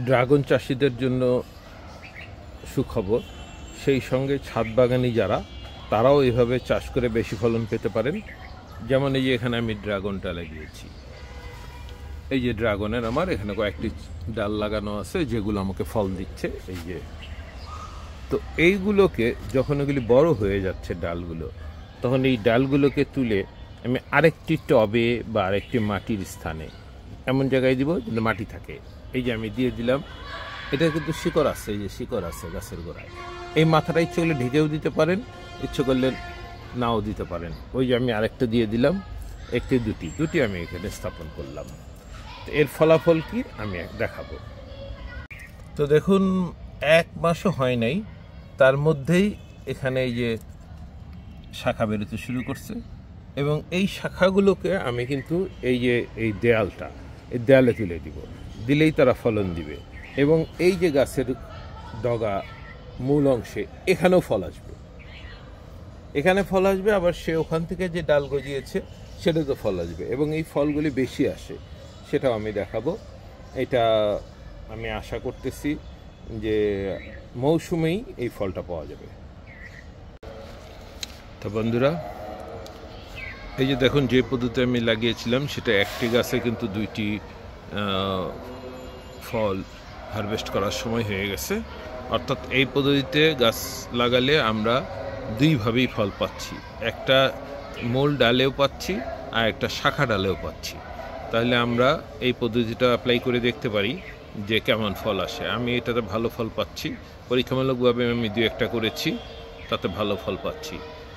Dragon চাষিদের জন্য সুখবর, সেই সঙ্গে ছাদ বাগানি যারা তারাও এভাবে চাষ করে বেশি ফলন পেতে পারেন। যেমন এই যে এখানে আমি ড্রাগনটা লাগিয়েছি, এই যে ড্রাগনের আমার এখানে কয়েকটি ডাল লাগানো আছে যেগুলো আমাকে ফল দিচ্ছে। এই যে, তো এইগুলোকে যখন এগুলি বড় হয়ে যাচ্ছে ডালগুলো, তখন এই ডালগুলোকে তুলে আমি আরেকটি টবে বা আরেকটি মাটির স্থানে এমন জায়গায় দিব যেন মাটি থাকে। এই যে আমি দিয়ে দিলাম, এটা কিন্তু শিকড় আছে, এই যে শিকড় আছে গাছের গোড়ায়। এই মাথাটা ইচ্ছে করলে ঢেকেও দিতে পারেন, ইচ্ছে করলে নাও দিতে পারেন। ওই যে আমি আরেকটা দিয়ে দিলাম, একটি দুটি আমি এখানে স্থাপন করলাম। এর ফলাফল কি আমি দেখাবো। তো দেখুন, 1 মাসও হয় নাই, তার মধ্যেই এখানে এই যে শাখা বেরোতে শুরু করছে। এবং এই শাখাগুলোকে আমি কিন্তু এই যে এই দেয়ালে তুলে দিব, দিলেই তারা ফলন দিবে। এবং এই যে গাছের ডগা মূল অংশে এখানেও ফল আসবে, এখানে ফল আসবে, আবার সে ওখান থেকে যে ডাল গজিয়েছে সেটাতে ফল আসবে। এবং এই ফলগুলি বেশি আসে, সেটাও আমি দেখাবো। এটা আমি আশা করতেছি যে মৌসুমেই এই ফলটা পাওয়া যাবে। তো বন্ধুরা, এই যে দেখুন, যে পদ্ধতি আমি লাগিয়েছিলাম সেটা একটি গাছে কিন্তু 2টি ফল হারভেস্ট করার সময় হয়ে গেছে। অর্থাৎ এই পদ্ধতিতে গাছ লাগালে আমরা 2ভাবেই ফল পাচ্ছি, একটা মূল ডালেও পাচ্ছি আর একটা শাখা ডালেও পাচ্ছি। তাহলে আমরা এই পদ্ধতিটা অ্যাপ্লাই করে দেখতে পারি যে কেমন ফল আসে। আমি এটাতে ভালো ফল পাচ্ছি, পরীক্ষামূলকভাবে আমি 2-1টা করেছি, তাতে ভালো ফল পাচ্ছি।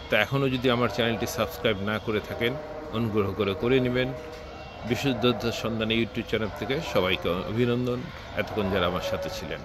তো এখনও যদি আমার চ্যানেলটি সাবস্ক্রাইব না করে থাকেন, অনুগ্রহ করে নেবেন। বিশুদ্ধতার সন্ধানে ইউটিউব চ্যানেল থেকে সবাইকে অভিনন্দন, এতক্ষণ যারা আমার সাথে ছিলেন।